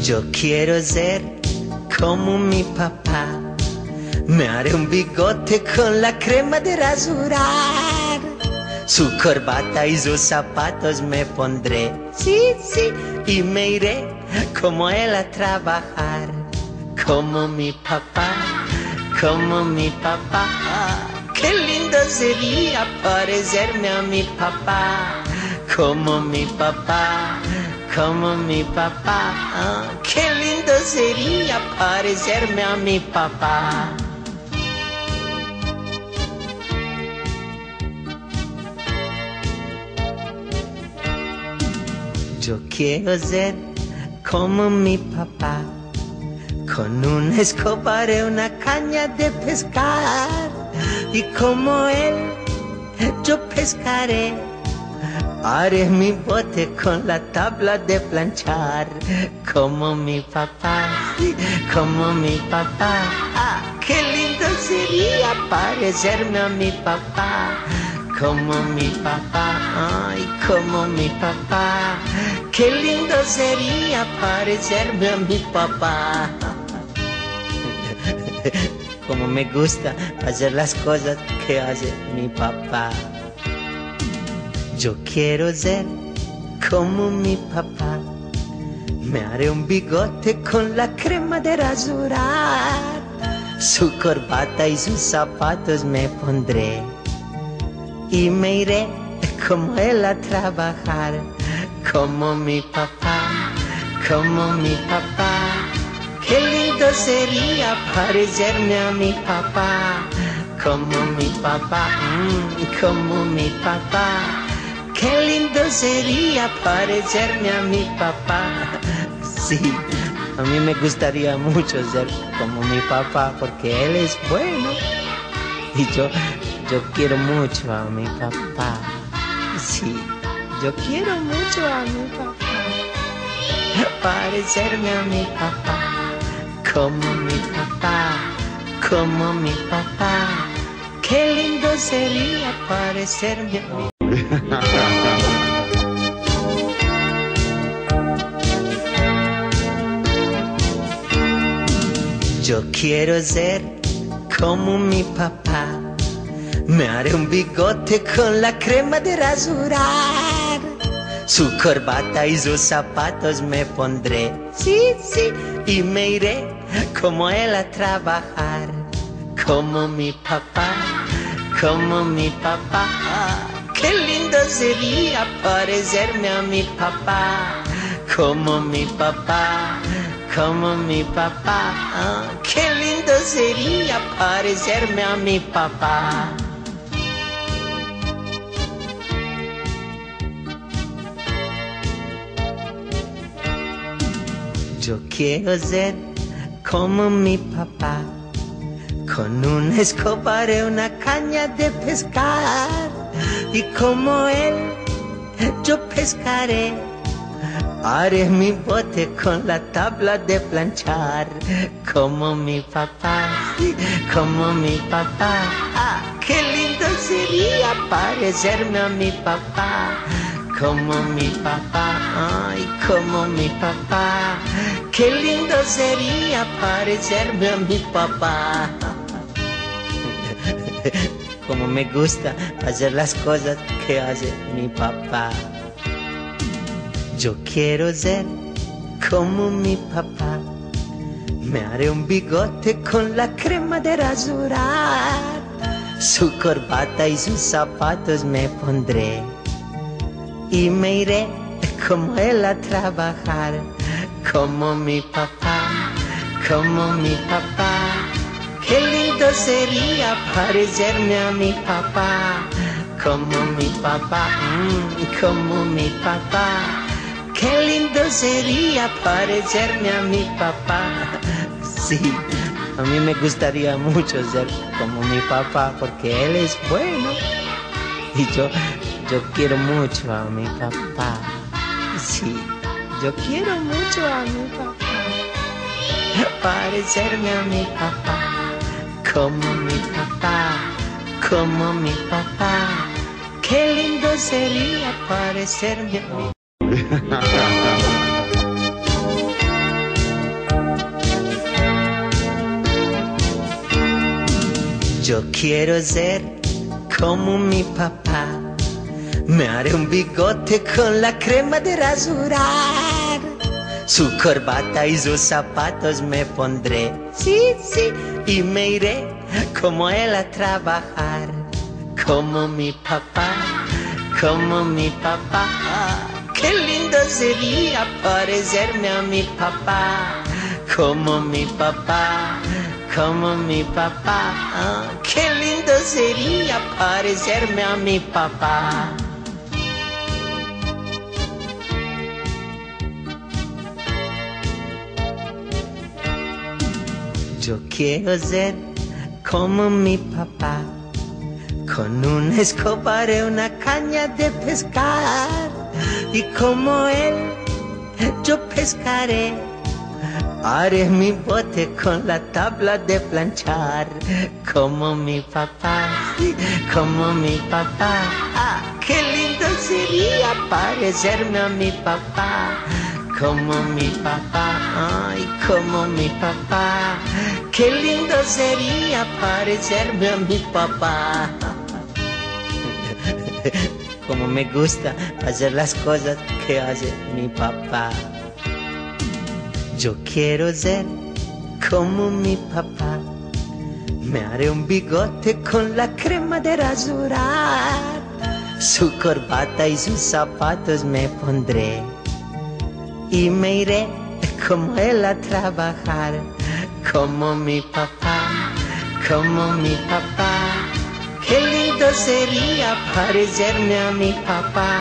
Yo quiero ser como mi papá. Me haré un bigote con la crema de rasurar. Su corbata y sus zapatos me pondré, sí, sí, y me iré como él a trabajar. Como mi papá, como mi papá. Qué lindo sería parecerme a mi papá. Como mi papá, como mi papá. Qué lindo sería parecerme a mi papá. Yo quiero ser como mi papá, con una escoba y una caña de pescar. Y como él, yo pescaré. Haré mi bote con la tabla de planchar. Como mi papá, como mi papá. Qué lindo sería parecerme a mi papá. Como mi papá, ay, como mi papá. Qué lindo sería parecerme a mi papá. Como me gusta hacer las cosas que hace mi papá. Yo quiero ser como mi papá. Me haré un bigote con la crema de rasurar. Su corbata y sus zapatos me pondré. Y me iré como él a trabajar. Como mi papá, como mi papá. Qué lindo sería parecerme a mi papá. Como mi papá, como mi papá. Qué lindo sería parecerme a mi papá. Sí, a mí me gustaría mucho ser como mi papá porque él es bueno. Y yo quiero mucho a mi papá. Sí, yo quiero mucho a mi papá. Parecerme a mi papá. Como mi papá, como mi papá. Qué lindo sería parecerme a mi papá. Yo quiero ser como mi papá. Me haré un bigote con la crema de rasurar. Su corbata y sus zapatos me pondré, sí, sí, y me iré como él a trabajar. Como mi papá, como mi papá. Qué lindo sería parecerme a mi papá. Como mi papá, como mi papá. Qué lindo sería parecerme a mi papá. Yo quiero ser como mi papá, con una escoba y una caña de pescar. Y como él, yo pescaré. Haré mi bote con la tabla de planchar. Como mi papá, como mi papá. Qué lindo sería parecerme a mi papá. Como mi papá, ay, como mi papá. Qué lindo sería parecerme a mi papá. Como me gusta hacer las cosas que hace mi papá. Yo quiero ser como mi papá. Me haré un bigote con la crema de rasurar. Su corbata y sus zapatos me pondré. Y me iré como él a trabajar. Como mi papá, como mi papá. Qué lindo sería parecerme a mi papá. Como mi papá, como mi papá. Qué lindo sería parecerme a mi papá. Sí, a mí me gustaría mucho ser como mi papá porque él es bueno. Y yo quiero mucho a mi papá. Sí, yo quiero mucho a mi papá. Parecerme a mi papá. Como mi papá, como mi papá. Qué lindo sería parecerme a mí. Yo quiero ser como mi papá. Me haré un bigote con la crema de rasurar. Su corbata y sus zapatos me pondré. Sí, sí, y me iré como él a trabajar. Como mi papá, como mi papá. Qué lindo sería parecerme a mi papá. Como mi papá, como mi papá. Qué lindo sería parecerme a mi papá. Yo quiero ser como mi papá. Con una escoba haré una caña de pescar. Y como él, yo pescaré. Haré mi bote con la tabla de planchar. Como mi papá, como mi papá. Qué lindo sería parecerme a mi papá. Como mi papá, ay, como mi papá. Qué lindo sería parecerme a mi papá. Como me gusta hacer las cosas que hace mi papá. Yo quiero ser como mi papá. Me haré un bigote con la crema de rasurar. Su corbata y sus zapatos me pondré. Y me iré como él a trabajar. Como mi papá, como mi papá. Qué lindo sería parecerme a mi papá.